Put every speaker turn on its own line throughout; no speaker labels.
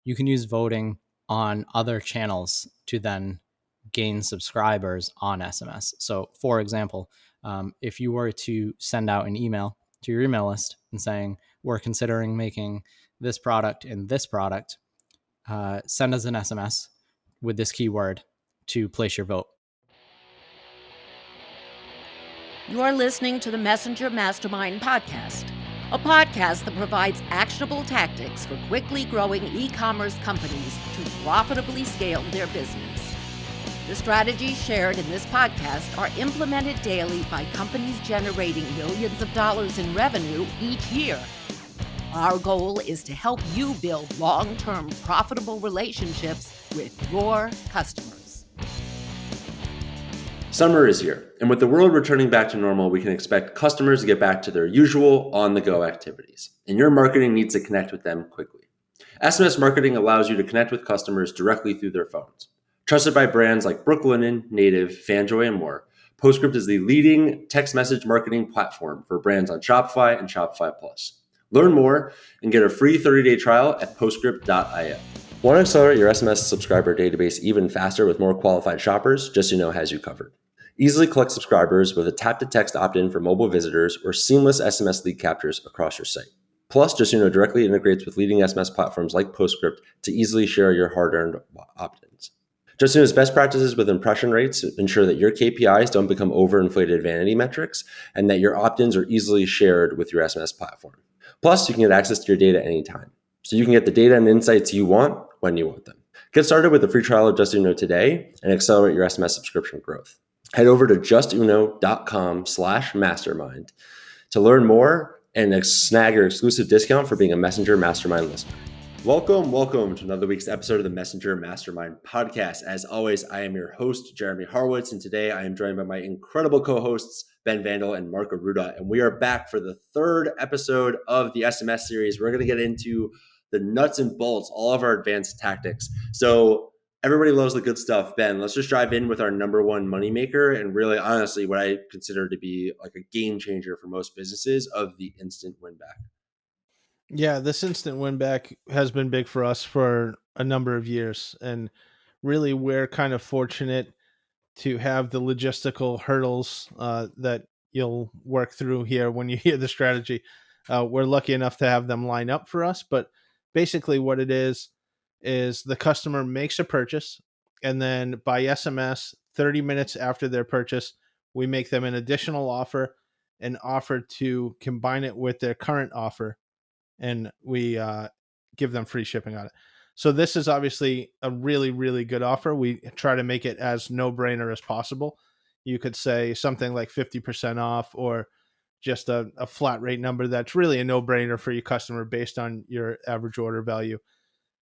you can use voting on other channels to then gain subscribers on SMS. So for example, if you were to send out an email to your email list and saying, we're considering making this product and this product, send us an SMS with this keyword to place your vote.
You are listening to the Messenger Mastermind podcast, a podcast that provides actionable tactics for quickly growing e-commerce companies to profitably scale their business. The strategies shared in this podcast are implemented daily by companies generating millions of dollars in revenue each year. Our goal is to help you build long-term profitable relationships with your customers.
Summer is here, and with the world returning back to normal, we can expect customers to get back to their usual on-the-go activities, and your marketing needs to connect with them quickly. SMS marketing allows you to connect with customers directly through their phones. Trusted by brands like Brooklinen, Native, Fanjoy, and more, Postscript is the leading text message marketing platform for brands on Shopify and Shopify Plus. Learn more and get a free 30-day trial at postscript.io. Want to accelerate your SMS subscriber database even faster with more qualified shoppers? Justuno has you covered. Easily collect subscribers with a tap-to-text opt-in for mobile visitors or seamless SMS lead captures across your site. Plus, Justuno directly integrates with leading SMS platforms like Postscript to easily share your hard-earned opt-ins. Justuno's best practices with impression rates ensure that your KPIs don't become overinflated vanity metrics and that your opt-ins are easily shared with your SMS platform. Plus, you can get access to your data anytime, so you can get the data and insights you want when you want them. Get started with a free trial of Justuno today and accelerate your SMS subscription growth. Head over to justuno.com/mastermind to learn more and snag your exclusive discount for being a Messenger Mastermind listener. Welcome to another week's episode of the Messenger Mastermind podcast. As always, I am your host, Jeremy Horowitz, and today I am joined by my incredible co-hosts, Ben Vandal and Marco Ruda, and we are back for the third episode of the SMS series. We're going to get into the nuts and bolts, all of our advanced tactics. So everybody loves the good stuff. Ben, let's just dive in with our number one moneymaker and really honestly what I consider to be like a game changer for most businesses of the instant win back.
Yeah, this instant win back has been big for us for a number of years. And really, we're kind of fortunate to have the logistical hurdles that you'll work through here when you hear the strategy. We're lucky enough to have them line up for us. But basically what it is the customer makes a purchase, and then by SMS, 30 minutes after their purchase, we make them an additional offer and offer to combine it with their current offer, and we give them free shipping on it. So this is obviously a really, really good offer. We try to make it as no-brainer as possible. You could say something like 50% off or just a flat rate number that's really a no-brainer for your customer based on your average order value.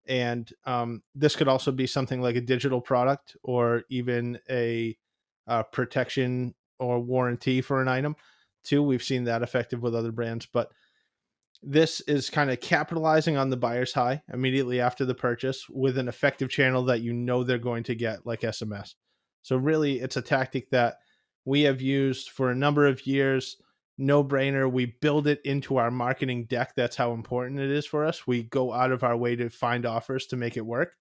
And this could also be something like a digital product or even a protection or warranty for an item too. We've seen that effective with other brands, but this is kind of capitalizing on the buyer's high immediately after the purchase with an effective channel that you know they're going to get, like SMS. So really, it's a tactic that we have used for a number of years. No brainer. We build it into our marketing deck. That's how important it is for us. We go out of our way to find offers to make it work.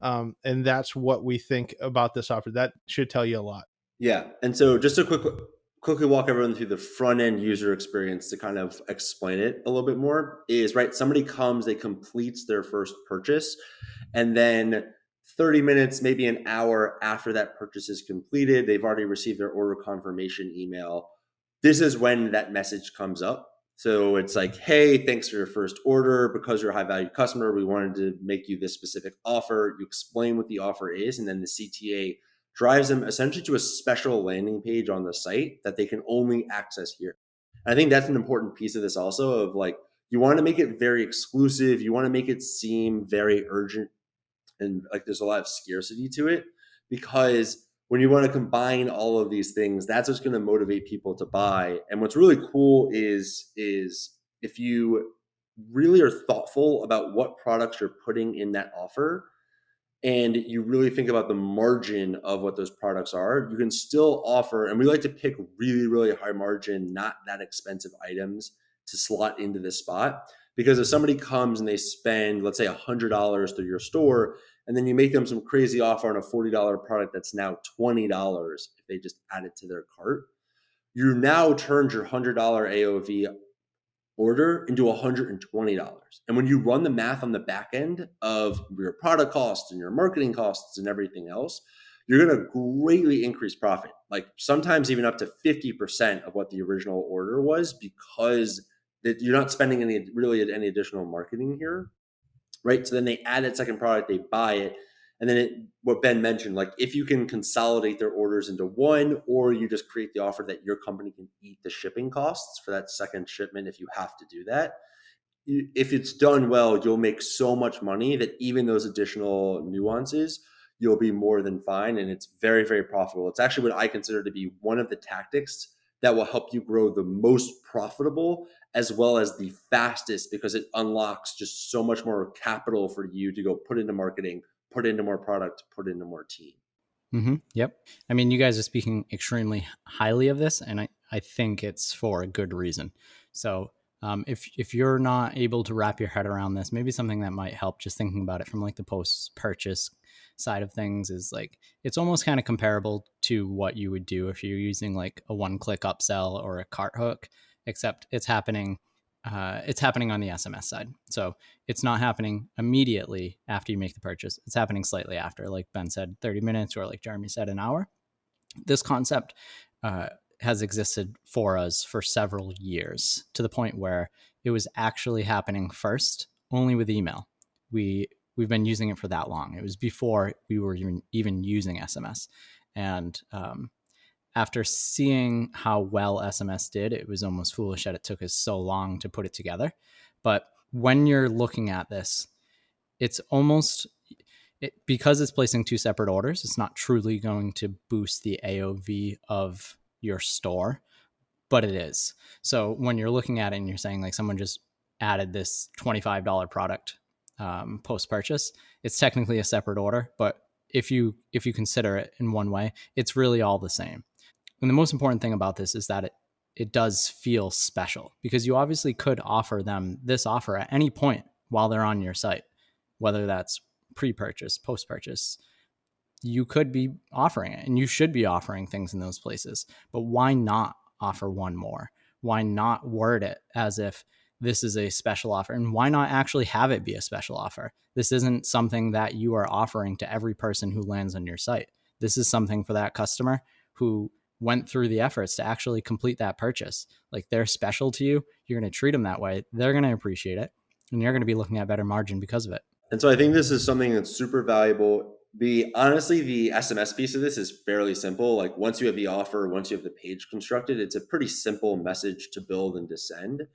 And that's what we think about this offer. That should tell you a lot.
Yeah. And so just to quickly walk everyone through the front end user experience to kind of explain it a little bit more is, right, somebody comes, they completes their first purchase, and then 30 minutes, maybe an hour after that purchase is completed, they've already received their order confirmation email. This is when that message comes up. So it's like, hey, thanks for your first order. Because you're a high value customer, we wanted to make you this specific offer. You explain what the offer is, and then the CTA drives them essentially to a special landing page on the site that they can only access here. And I think that's an important piece of this also, of like, you want to make it very exclusive. You want to make it seem very urgent, and like there's a lot of scarcity to it, because when you want to combine all of these things, that's what's going to motivate people to buy. And what's really cool is if you really are thoughtful about what products you're putting in that offer, and you really think about the margin of what those products are, you can still offer, and we like to pick really, really high margin, not that expensive items to slot into this spot, Because if somebody comes and they spend, let's say, $100 through your store, and then you make them some crazy offer on a $40 product that's now $20 if they just add it to their cart, you now turned your $100 AOV order into $120. And when you run the math on the back end of your product costs and your marketing costs and everything else, you're going to greatly increase profit, like sometimes even up to 50% of what the original order was, because you're not spending any additional marketing here, right? So then they add that second product, they buy it. And then what Ben mentioned, like if you can consolidate their orders into one, or you just create the offer that your company can eat the shipping costs for that second shipment if you have to do that. If it's done well, you'll make so much money that even those additional nuances, you'll be more than fine. And it's very, very profitable. It's actually what I consider to be one of the tactics that will help you grow the most profitable as well as the fastest, because it unlocks just so much more capital for you to go put into marketing, put into more product, put into more team.
Yep. I mean, you guys are speaking extremely highly of this, and I think it's for a good reason. So if you're not able to wrap your head around this, maybe something that might help, just thinking about it from like the post-purchase side of things, is like it's almost kind of comparable to what you would do if you're using like a one-click upsell or a cart hook, except it's happening on the SMS side. So it's not happening immediately after you make the purchase. It's happening slightly after, like Ben said, 30 minutes, or like Jeremy said, an hour. This concept has existed for us for several years, to the point where it was actually happening first only with email. We've been using it for that long. It was before we were even using SMS. And after seeing how well SMS did, it was almost foolish that it took us so long to put it together. But when you're looking at this, it's almost because it's placing two separate orders, it's not truly going to boost the AOV of your store, but it is. So when you're looking at it and you're saying like someone just added this $25 product post purchase, it's technically a separate order, but if you consider it in one way, it's really all the same. And the most important thing about this is that it does feel special, because you obviously could offer them this offer at any point while they're on your site, whether that's pre-purchase, post-purchase. You could be offering it, and you should be offering things in those places. But why not offer one more? Why not word it as if this is a special offer? And why not actually have it be a special offer? This isn't something that you are offering to every person who lands on your site. This is something for that customer who went through the efforts to actually complete that purchase. Like, they're special to you. You're going to treat them that way. They're going to appreciate it, and you're going to be looking at better margin because of it.
And so I think this is something that's super valuable. Honestly, the SMS piece of this is fairly simple. Like once you have the offer, once you have the page constructed, it's a pretty simple message to build and to send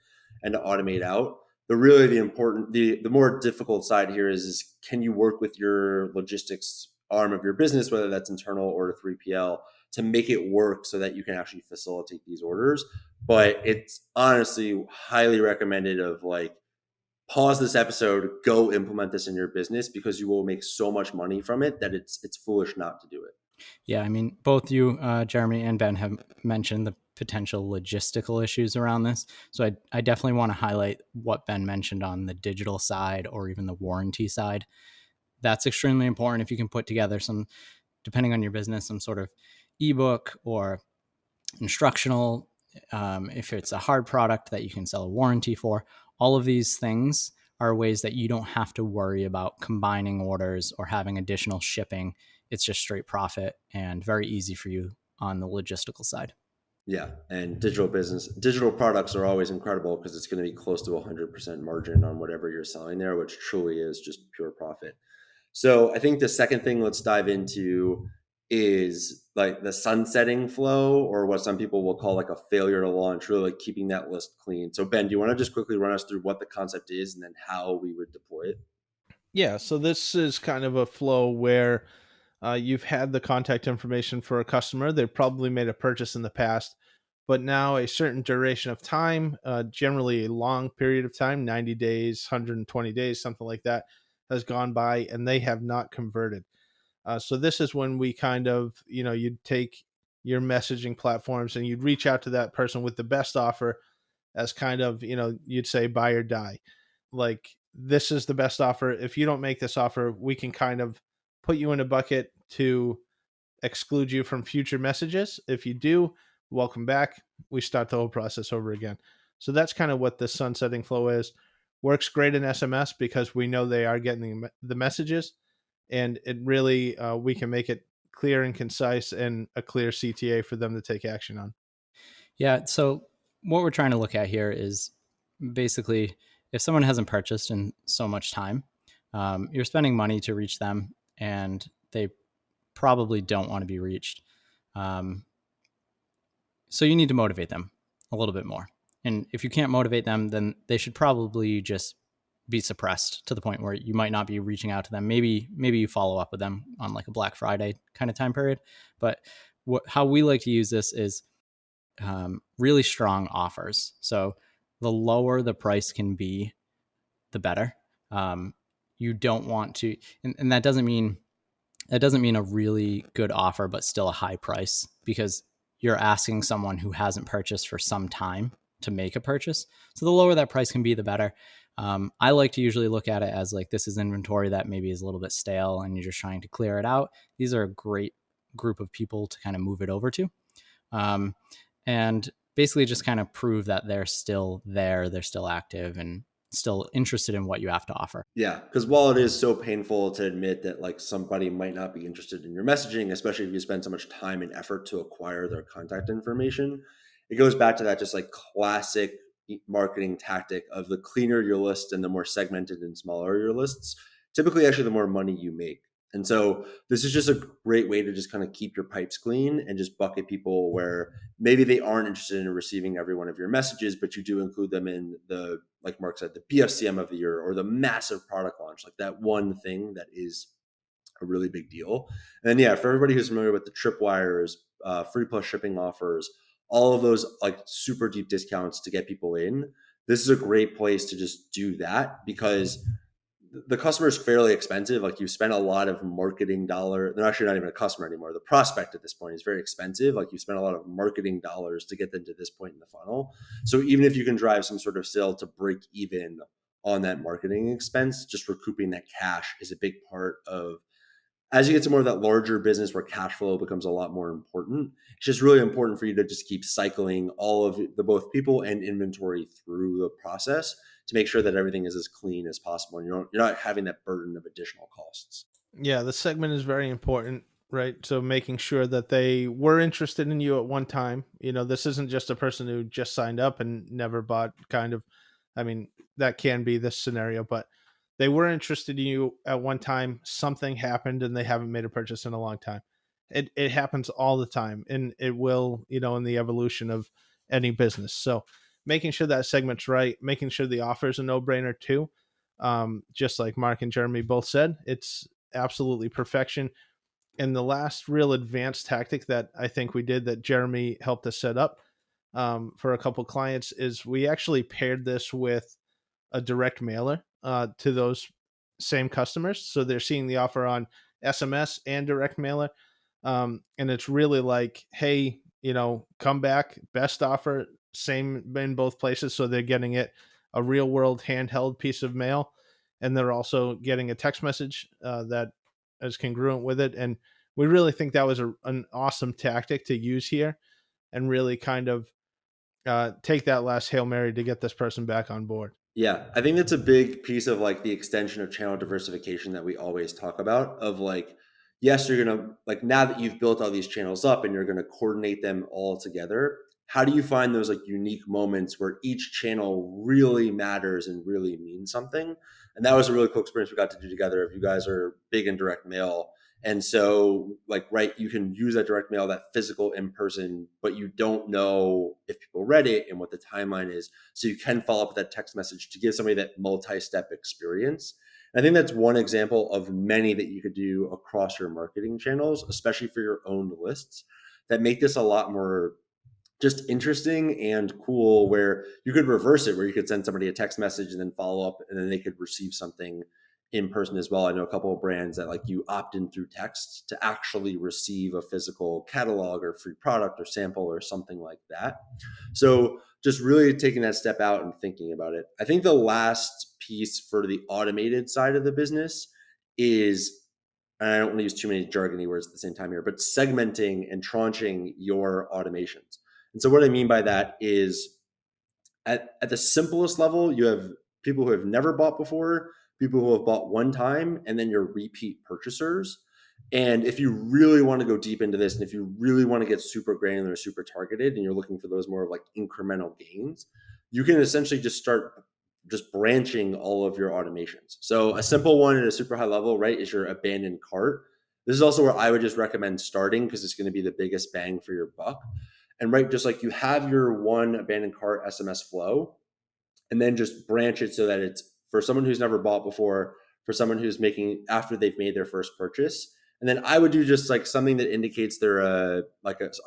and to automate out. But really the more difficult side here is can you work with your logistics arm of your business, whether that's internal or 3PL, to make it work so that you can actually facilitate these orders. But it's honestly highly recommended of like, pause this episode, go implement this in your business, because you will make so much money from it that it's foolish not to do it.
Yeah, I mean, both you, Jeremy, and Ben have mentioned the potential logistical issues around this. So I definitely want to highlight what Ben mentioned on the digital side or even the warranty side. That's extremely important. If you can put together some, depending on your business, some sort of ebook or instructional, if it's a hard product that you can sell a warranty for, all of these things are ways that you don't have to worry about combining orders or having additional shipping. It's just straight profit and very easy for you on the logistical side.
Yeah, and digital products are always incredible because it's going to be close to 100% margin on whatever you're selling there, which truly is just pure profit. So I think the second thing let's dive into is like the sunsetting flow, or what some people will call like a failure to launch, really like keeping that list clean. So Ben, do you want to just quickly run us through what the concept is and then how we would deploy it?
Yeah, so this is kind of a flow where you've had the contact information for a customer. They've probably made a purchase in the past, but now a certain duration of time, generally a long period of time, 90 days, 120 days, something like that, has gone by and they have not converted. So this is when we kind of, you'd take your messaging platforms and you'd reach out to that person with the best offer as kind of, you'd say buy or die. like, this is the best offer. If you don't make this offer, we can kind of put you in a bucket to exclude you from future messages. If you do, welcome back. We start the whole process over again. So that's kind of what the sunsetting flow is. Works great in SMS because we know they are getting the messages, and it really, we can make it clear and concise and a clear CTA for them to take action on.
Yeah. So what we're trying to look at here is basically if someone hasn't purchased in so much time, you're spending money to reach them, and they probably don't want to be reached. Um, so you need to motivate them a little bit more. And if you can't motivate them, then they should probably just be suppressed to the point where you might not be reaching out to them. Maybe you follow up with them on like a Black Friday kind of time period. But how we like to use this is really strong offers. So the lower the price can be, the better. You don't want to, and that doesn't mean a really good offer, but still a high price, because you're asking someone who hasn't purchased for some time to make a purchase. So the lower that price can be, the better. I like to usually look at it as like, this is inventory that maybe is a little bit stale and you're just trying to clear it out. These are a great group of people to kind of move it over to. And basically just kind of prove that they're still there, they're still active, and still interested in what you have to offer.
Yeah, because while it is so painful to admit that like somebody might not be interested in your messaging, especially if you spend so much time and effort to acquire their contact information, it goes back to that just like classic marketing tactic of the cleaner your list and the more segmented and smaller your lists, typically actually the more money you make. And so this is just a great way to just kind of keep your pipes clean and just bucket people where maybe they aren't interested in receiving every one of your messages, but you do include them in the, like Mark said, the BFCM of the year or the massive product launch, like that one thing that is a really big deal. And then, yeah, for everybody who's familiar with the tripwires, free plus shipping offers, all of those like super deep discounts to get people in, this is a great place to just do that, because the customer is fairly expensive. Like, you spend a lot of marketing dollar. They're actually not even a customer anymore. The prospect at this point is very expensive. Like, you spend a lot of marketing dollars to get them to this point in the funnel. So even if you can drive some sort of sale to break even on that marketing expense, just recouping that cash is a big part of, as you get to more of that larger business where cash flow becomes a lot more important. It's just really important for you to just keep cycling all of the both people and inventory through the process to make sure that everything is as clean as possible, and you're not having that burden of additional costs.
Yeah, the segment is very important, right? So making sure that they were interested in you at one time. This isn't just a person who just signed up and never bought, kind of. I mean, that can be this scenario, but they were interested in you at one time. Something happened and they haven't made a purchase in a long time. It happens all the time, and it will, in the evolution of any business. So making sure that segment's right, making sure the offer is a no-brainer too. Just like Mark and Jeremy both said, it's absolutely perfection. And the last real advanced tactic that I think we did, that Jeremy helped us set up for a couple clients, is we actually paired this with a direct mailer to those same customers. So they're seeing the offer on SMS and direct mailer. And it's really like, hey, come back, best offer, same in both places. So they're getting it, a real world handheld piece of mail. And they're also getting a text message that is congruent with it. And we really think that was an awesome tactic to use here, and really kind of take that last Hail Mary to get this person back on board.
Yeah, I think that's a big piece of like the extension of channel diversification that we always talk about, of like, yes, you're going to, like, now that you've built all these channels up and you're going to coordinate them all together, how do you find those like unique moments where each channel really matters and really means something? And that was a really cool experience we got to do together. If you guys are big in direct mail, and so like, right, you can use that direct mail, that physical in person, but you don't know if people read it and what the timeline is. So you can follow up with that text message to give somebody that multi-step experience. And I think that's one example of many that you could do across your marketing channels, especially for your own lists, that make this a lot more just interesting and cool, where you could reverse it, where you could send somebody a text message and then follow up, and then they could receive something in person as well. I know a couple of brands that like you opt in through text to actually receive a physical catalog or free product or sample or something like that. So just really taking that step out and thinking about it. I think the last piece for the automated side of the business is, and I don't want to use too many jargony words at the same time here, but segmenting and tranching your automations. And so what I mean by that is at the simplest level, you have people who have never bought before, people who have bought one time, and then your repeat purchasers. And if you really want to go deep into this, and if you really want to get super granular, super targeted, and you're looking for those more of like incremental gains, you can essentially just start just branching all of your automations. So a simple one at a super high level, right, is your abandoned cart. This is also where I would just recommend starting because it's going to be the biggest bang for your buck. And right, just like you have your one abandoned cart SMS flow, and then just branch it so that it's for someone who's never bought before, for someone who's making after they've made their first purchase. And then I would do just like something that indicates they're a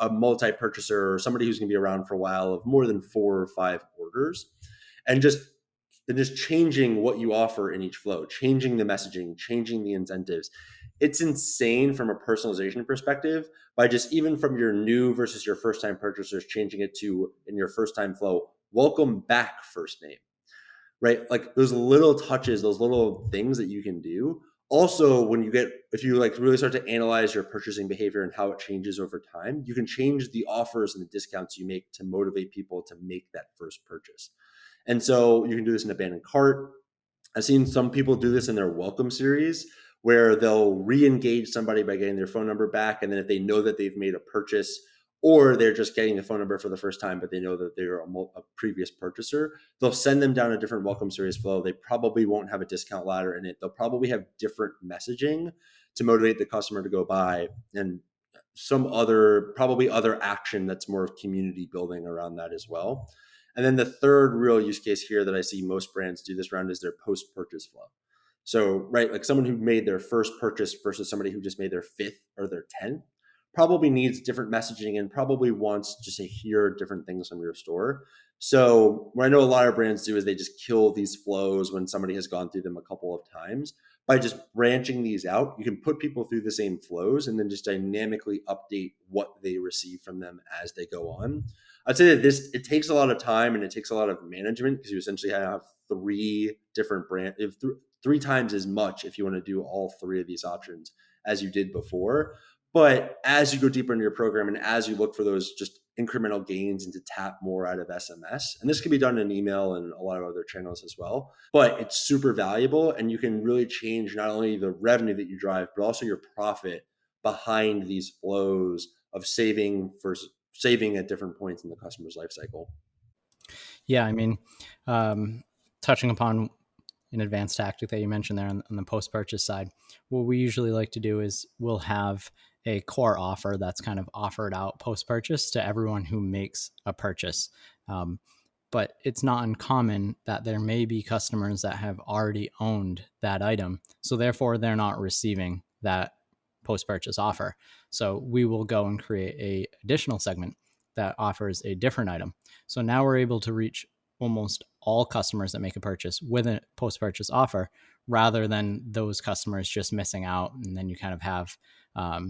multi-purchaser or somebody who's going to be around for a while of more than 4 or 5 orders, and just changing what you offer in each flow, changing the messaging, changing the incentives. It's insane from a personalization perspective by just even from your new versus your first time purchasers, changing it to in your first time flow, welcome back first name, right? Like those little touches, those little things that you can do. Also, if you like really start to analyze your purchasing behavior and how it changes over time, you can change the offers and the discounts you make to motivate people to make that first purchase. And so you can do this in abandoned cart. I've seen some people do this in their welcome series where they'll re-engage somebody by getting their phone number back. And then if they know that they've made a purchase or they're just getting the phone number for the first time, but they know that they're a previous purchaser, they'll send them down a different welcome series flow. They probably won't have a discount ladder in it. They'll probably have different messaging to motivate the customer to go buy, and probably other action that's more of community building around that as well. And then the third real use case here that I see most brands do this around is their post-purchase flow. So, right, like someone who made their first purchase versus somebody who just made their 5th or their 10th probably needs different messaging and probably wants just to hear different things from your store. So what I know a lot of brands do is they just kill these flows when somebody has gone through them a couple of times. By just branching these out, you can put people through the same flows and then just dynamically update what they receive from them as they go on. I'd say that it takes a lot of time and it takes a lot of management because you essentially have 3 different brands, 3 times as much if you want to do all 3 of these options as you did before. But as you go deeper into your program and as you look for those just incremental gains and to tap more out of SMS, and this can be done in email and a lot of other channels as well, but it's super valuable and you can really change not only the revenue that you drive, but also your profit behind these flows of saving at different points in the customer's life cycle.
Yeah, I mean, touching upon an advanced tactic that you mentioned there on the post-purchase side, what we usually like to do is we'll have a core offer that's kind of offered out post-purchase to everyone who makes a purchase. But it's not uncommon that there may be customers that have already owned that item. So therefore, they're not receiving that post-purchase offer. So we will go and create a additional segment that offers a different item. So now we're able to reach almost all customers that make a purchase with a post-purchase offer rather than those customers just missing out. And then you kind of have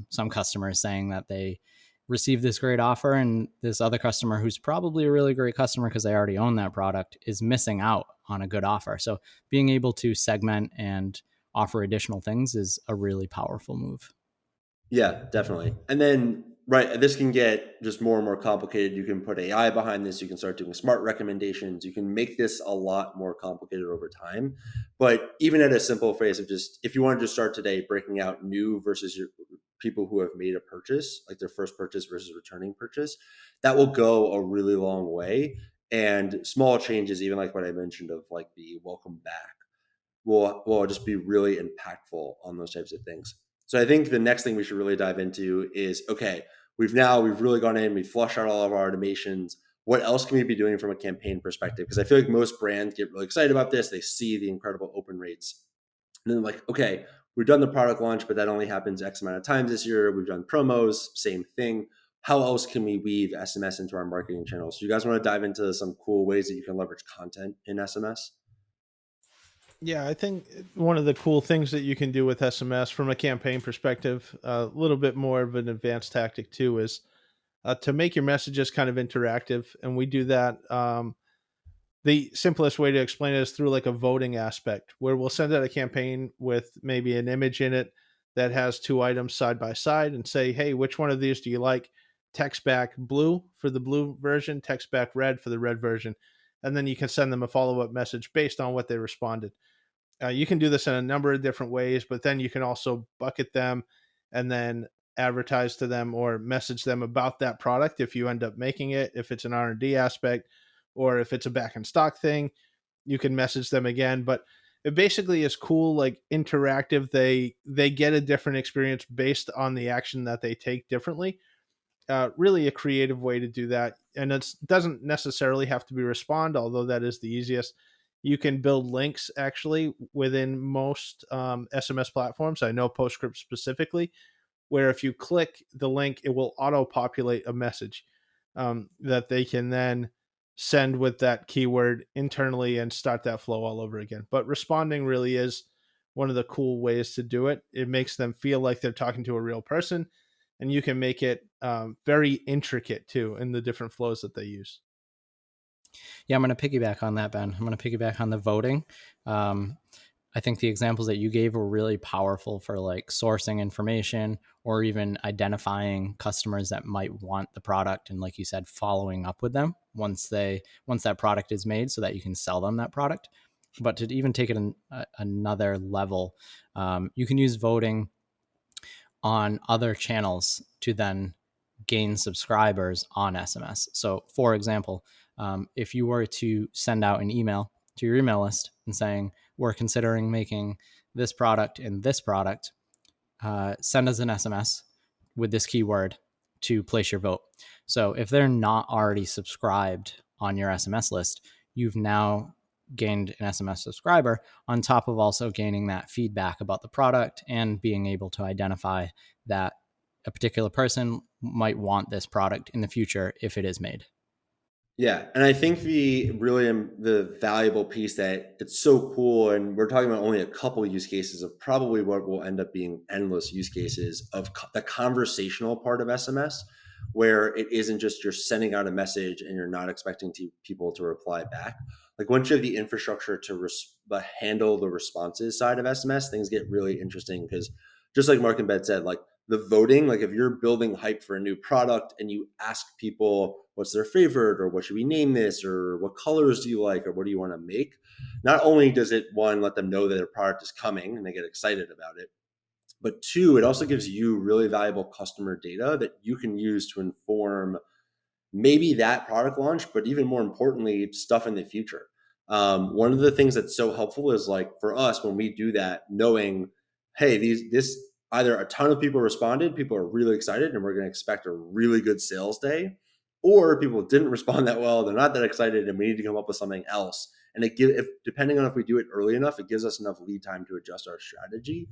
some customers saying that they received this great offer and this other customer who's probably a really great customer because they already own that product is missing out on a good offer. So being able to segment and offer additional things is a really powerful move.
Yeah, definitely. And then, right, this can get just more and more complicated. You can put AI behind this. You can start doing smart recommendations. You can make this a lot more complicated over time. But even at a simple phase of just, if you wanted to start today, breaking out new versus your people who have made a purchase, like their first purchase versus returning purchase, that will go a really long way. And small changes, even like what I mentioned of like the welcome back, will just be really impactful on those types of things. So I think the next thing we should really dive into is, okay, we've really gone in, we've flushed out all of our automations. What else can we be doing from a campaign perspective? Because I feel like most brands get really excited about this. They see the incredible open rates. And then like, okay, we've done the product launch, but that only happens X amount of times this year. We've done promos, same thing. How else can we weave SMS into our marketing channels? So you guys want to dive into some cool ways that you can leverage content in SMS?
Yeah, I think one of the cool things that you can do with SMS from a campaign perspective, a little bit more of an advanced tactic too, is to make your messages kind of interactive. And we do that. The simplest way to explain it is through like a voting aspect where we'll send out a campaign with maybe an image in it that has two items side by side and say, hey, which one of these do you like? Text back blue for the blue version, text back red for the red version. And then you can send them a follow up message based on what they responded. You can do this in a number of different ways, but then you can also bucket them and then advertise to them or message them about that product if you end up making it, if it's an R&D aspect, or if it's a back in stock thing, you can message them again. But it basically is cool, like interactive. They get a different experience based on the action that they take differently. Really a creative way to do that. And it doesn't necessarily have to be respond, although that is the easiest. You can build links actually within most SMS platforms. I know Postscript specifically, where if you click the link, it will auto populate a message that they can then send with that keyword internally and start that flow all over again. But responding really is one of the cool ways to do it. It makes them feel like they're talking to a real person, and you can make it very intricate too in the different flows that they use.
Yeah, I'm going to piggyback on that, Ben. I'm going to piggyback on the voting. I think the examples that you gave were really powerful for like sourcing information or even identifying customers that might want the product and, like you said, following up with them once that product is made so that you can sell them that product. But to even take it another level, you can use voting on other channels to then gain subscribers on SMS. So, for example, if you were to send out an email to your email list and saying, we're considering making this product and this product, send us an SMS with this keyword to place your vote. So if they're not already subscribed on your SMS list, you've now gained an SMS subscriber on top of also gaining that feedback about the product and being able to identify that a particular person might want this product in the future if it is made.
Yeah, and I think the valuable piece that it's so cool, and we're talking about only a couple use cases of probably what will end up being endless use cases of the conversational part of SMS, where it isn't just you're sending out a message and you're not expecting people to reply back. Like once you have the infrastructure to handle the responses side of SMS, things get really interesting because just like Mark and Ben said, like the voting, like if you're building hype for a new product and you ask people what's their favorite or what should we name this or what colors do you like or what do you want to make, not only does it, one, let them know that their product is coming and they get excited about it, but two, it also gives you really valuable customer data that you can use to inform maybe that product launch, but even more importantly, stuff in the future. One of the things that's so helpful is like for us, when we do that, knowing, hey, this either a ton of people responded, people are really excited, and we're going to expect a really good sales day, or people didn't respond that well, they're not that excited, and we need to come up with something else. And depending on if we do it early enough, it gives us enough lead time to adjust our strategy.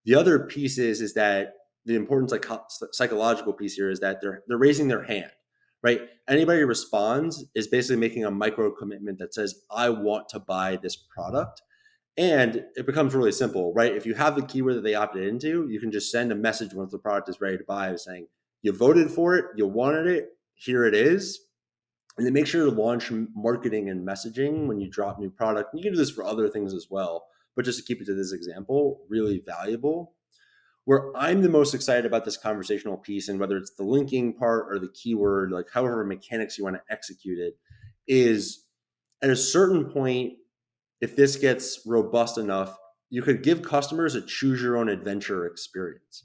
The other piece is that the important psychological piece here is that they're raising their hand, right? Anybody who responds is basically making a micro commitment that says, I want to buy this product. And it becomes really simple, right? If you have the keyword that they opted into, you can just send a message once the product is ready to buy saying, you voted for it, you wanted it, here it is. And then make sure to launch marketing and messaging when you drop new product. You can do this for other things as well, but just to keep it to this example, really valuable. Where I'm the most excited about this conversational piece, and whether it's the linking part or the keyword, like however mechanics you want to execute it, is at a certain point, if this gets robust enough, you could give customers a choose your own adventure experience.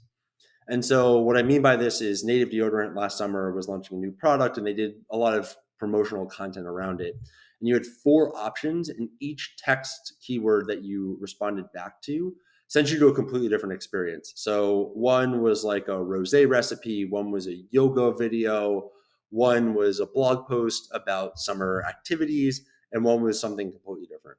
And so what I mean by this is Native Deodorant last summer was launching a new product and they did a lot of promotional content around it. And you had 4 options, and each text keyword that you responded back to sent you to a completely different experience. So one was like a rosé recipe, one was a yoga video, one was a blog post about summer activities, and one was something completely different.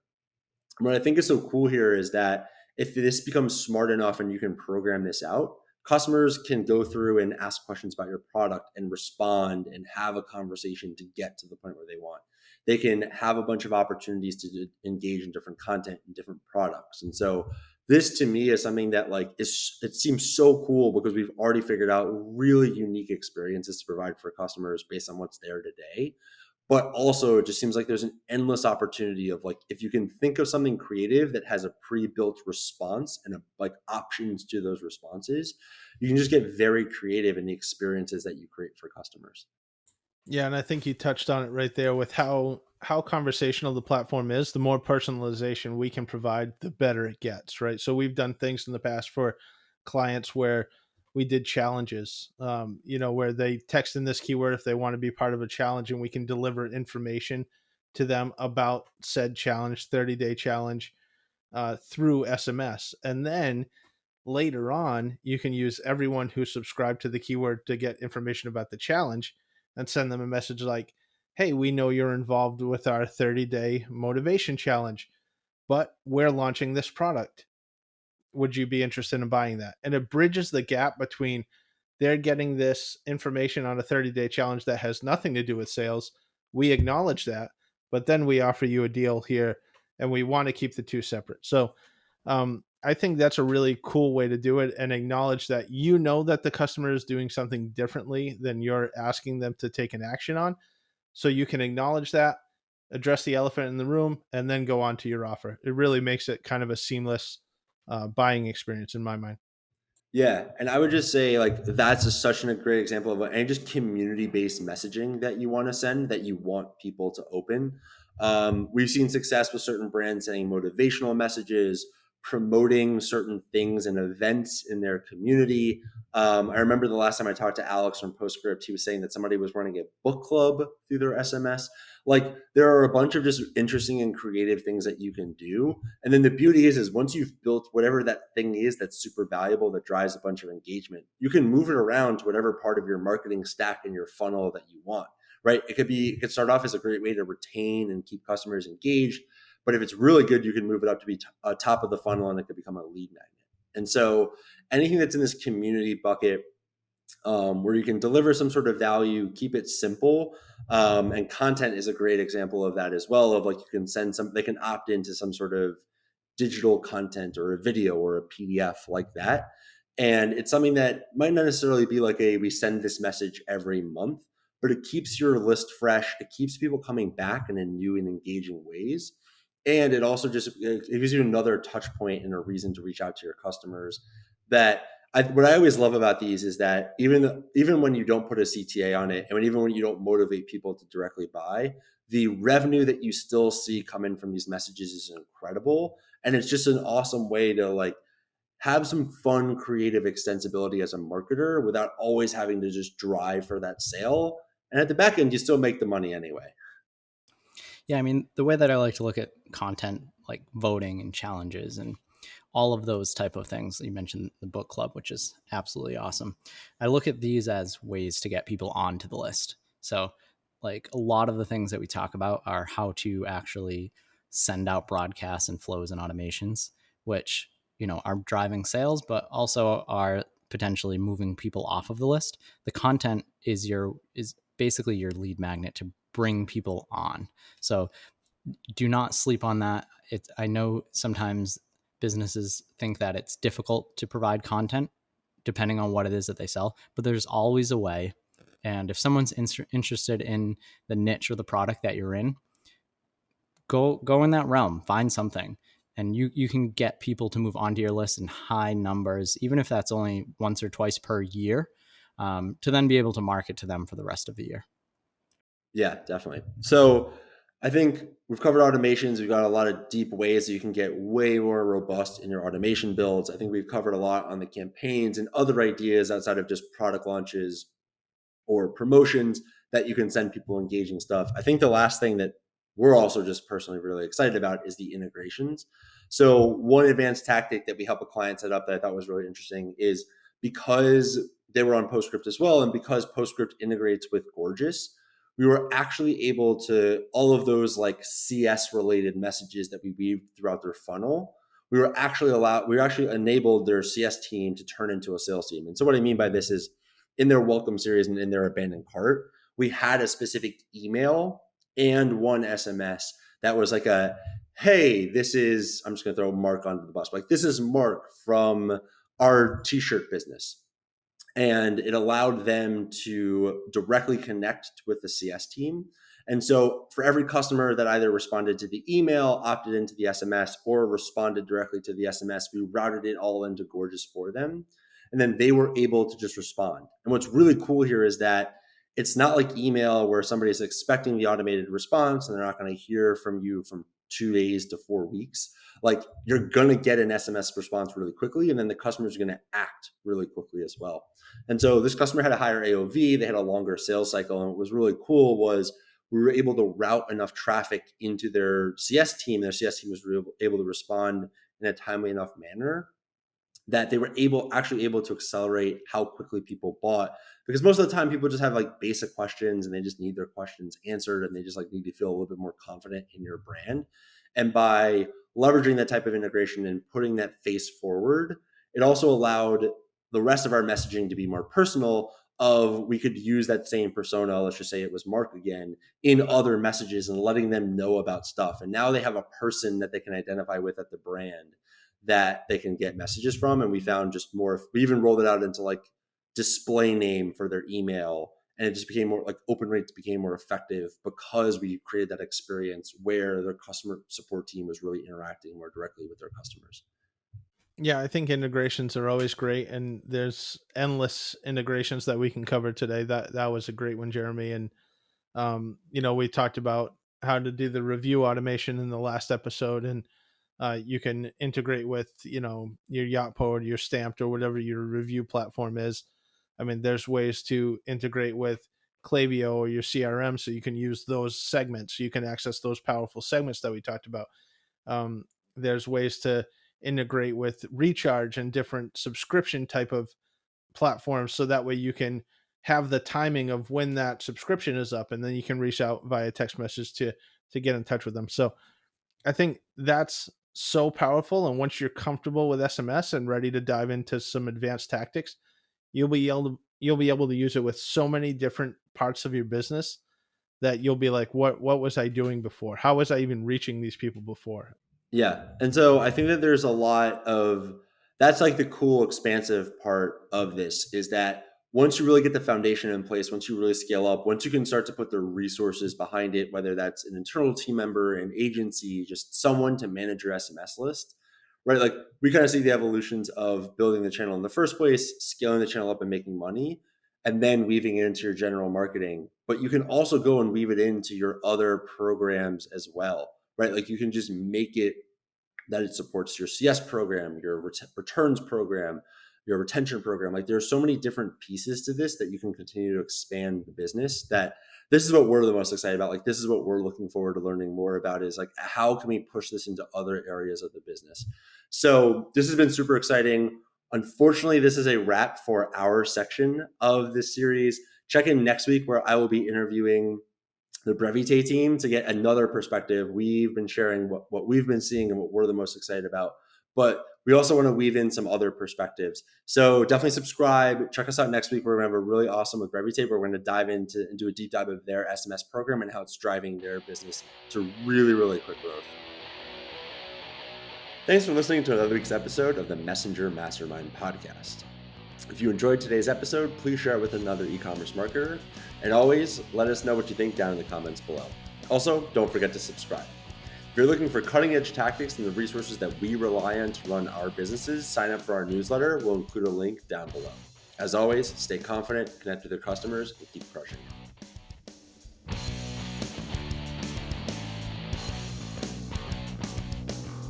What I think is so cool here is that if this becomes smart enough and you can program this out, customers can go through and ask questions about your product and respond and have a conversation to get to the point where they want. they can have a bunch of opportunities to engage in different content and different products. And so this to me is something that it seems so cool because we've already figured out really unique experiences to provide for customers based on what's there today. But also it just seems like there's an endless opportunity of if you can think of something creative that has a pre-built response and options to those responses, you can just get very creative in the experiences that you create for customers.
Yeah, and I think you touched on it right there with how conversational the platform is. The more personalization we can provide, the better it gets, right? So we've done things in the past for clients where we did challenges, where they text in this keyword if they want to be part of a challenge, and we can deliver information to them about said challenge, 30-day challenge, through SMS. And then later on, you can use everyone who subscribed to the keyword to get information about the challenge and send them a message like, hey, we know you're involved with our 30-day motivation challenge, but we're launching this product. Would you be interested in buying that? And it bridges the gap between they're getting this information on a 30-day challenge that has nothing to do with sales. We acknowledge that, but then we offer you a deal here, and we want to keep the two separate. So I think that's a really cool way to do it, and acknowledge that that the customer is doing something differently than you're asking them to take an action on. So you can acknowledge that, address the elephant in the room, and then go on to your offer. It really makes it kind of a seamless buying experience in my mind.
Yeah, and I would just say that's such a great example of any just community-based messaging that you want to send, that you want people to open. We've seen success with certain brands sending motivational messages, promoting certain things and events in their community. I remember the last time I talked to Alex from Postscript, he was saying that somebody was running a book club through their SMS. There are a bunch of just interesting and creative things that you can do. And then the beauty is once you've built whatever that thing is that's super valuable, that drives a bunch of engagement, you can move it around to whatever part of your marketing stack in your funnel that you want, right? It could start off as a great way to retain and keep customers engaged. But if it's really good, you can move it up to be top of the funnel, and it could become a lead magnet. And so anything that's in this community bucket, where you can deliver some sort of value, keep it simple. And content is a great example of that as well, of you can they can opt into some sort of digital content or a video or a PDF like that. And it's something that might not necessarily be we send this message every month, but it keeps your list fresh. It keeps people coming back in new and engaging ways. And it also it gives you another touch point and a reason to reach out to your customers. What I always love about these is that even when you don't put a CTA on it, and even when you don't motivate people to directly buy, the revenue that you still see come in from these messages is incredible. And it's just an awesome way to have some fun, creative extensibility as a marketer without always having to just drive for that sale. And at the back end, you still make the money anyway.
Yeah, I mean, the way that I like to look at content, like voting and challenges and all of those type of things. You mentioned the book club, which is absolutely awesome. I look at these as ways to get people onto the list. So a lot of the things that we talk about are how to actually send out broadcasts and flows and automations, which, are driving sales, but also are potentially moving people off of the list. The content is basically your lead magnet to bring people on. So do not sleep on that. I know sometimes businesses think that it's difficult to provide content depending on what it is that they sell, but there's always a way. And if someone's interested in the niche or the product that you're in, go in that realm, find something, and you can get people to move onto your list in high numbers, even if that's only once or twice per year, to then be able to market to them for the rest of the year.
Yeah, definitely. So I think we've covered automations. We've got a lot of deep ways that you can get way more robust in your automation builds. I think we've covered a lot on the campaigns and other ideas outside of just product launches or promotions that you can send people engaging stuff. I think the last thing that we're also just personally really excited about is the integrations. So one advanced tactic that we help a client set up that I thought was really interesting is, because they were on Postscript as well, and because Postscript integrates with Gorgeous, we were actually able to, all of those CS related messages that we weaved throughout their funnel, we actually enabled their CS team to turn into a sales team. And so what I mean by this is, in their welcome series and in their abandoned cart, we had a specific email and one SMS that was like a, hey, this is, I'm just going to throw Mark onto the bus. Like, this is Mark from our t-shirt business. And it allowed them to directly connect with the CS team. And so for every customer that either responded to the email, opted into the SMS, or responded directly to the SMS, we routed it all into Gorgias for them. And then they were able to just respond. And what's really cool here is that it's not like email where somebody is expecting the automated response and they're not going to hear from you from 2 days to 4 weeks. Like, you're going to get an SMS response really quickly, and then the customer's going to act really quickly as well. And so this customer had a higher AOV, they had a longer sales cycle. And what was really cool was we were able to route enough traffic into their CS team. Their CS team was able to respond in a timely enough manner that they were actually able to accelerate how quickly people bought. Because most of the time people just have like basic questions and they just need their questions answered, and they just like need to feel a little bit more confident in your brand. And by leveraging that type of integration and putting that face forward, it also allowed the rest of our messaging to be more personal. We could use that same persona, let's just say it was Mark again, in other messages and letting them know about stuff. And now they have a person that they can identify with at the brand that they can get messages from. And we found just more, we even rolled it out into like display name for their email. And it just became more like open rates became more effective because we created that experience where their customer support team was really interacting more directly with their customers.
Yeah, I think integrations are always great, and there's endless integrations that we can cover today. That was a great one, Jeremy. And we talked about how to do the review automation in the last episode, and you can integrate with your Yotpo, your Stamped, or whatever your review platform is. I mean, there's ways to integrate with Klaviyo or your CRM, so you can use those segments. You can access those powerful segments that we talked about. There's ways to integrate with Recharge and different subscription type of platforms, so that way you can have the timing of when that subscription is up, and then you can reach out via text message to get in touch with them. So I think that's so powerful. And once you're comfortable with SMS and ready to dive into some advanced tactics, you'll be able to use it with so many different parts of your business that you'll be like, what was I doing before? How was I even reaching these people before?
Yeah. And so I think that there's a lot of, that's like the cool expansive part of this, is that once you really get the foundation in place, once you really scale up, once you can start to put the resources behind it, whether that's an internal team member, an agency, just someone to manage your SMS list, right? Like, we kind of see the evolutions of building the channel in the first place, scaling the channel up and making money, and then weaving it into your general marketing. But you can also go and weave it into your other programs as well, right? Like, you can just make it that it supports your CS program, your returns program, your retention program. Like, there's so many different pieces to this that you can continue to expand the business. That this is what we're the most excited about. Like, this is what we're looking forward to learning more about, is like, how can we push this into other areas of the business? So this has been super exciting. Unfortunately, this is a wrap for our section of this series. Check in next week, where I will be interviewing the Brevite team to get another perspective. We've been sharing what we've been seeing and what we're the most excited about, but we also want to weave in some other perspectives. So definitely subscribe. Check us out next week. We're going to have a really awesome with Brevite, where we're going to dive into and do a deep dive of their SMS program and how it's driving their business to really, really quick growth. Thanks for listening to another week's episode of the Messenger Mastermind podcast. If you enjoyed today's episode, please share it with another e-commerce marketer. And always let us know what you think down in the comments below. Also, don't forget to subscribe. If you're looking for cutting-edge tactics and the resources that we rely on to run our businesses, sign up for our newsletter. We'll include a link down below. As always, stay confident, connect with your customers, and keep crushing it.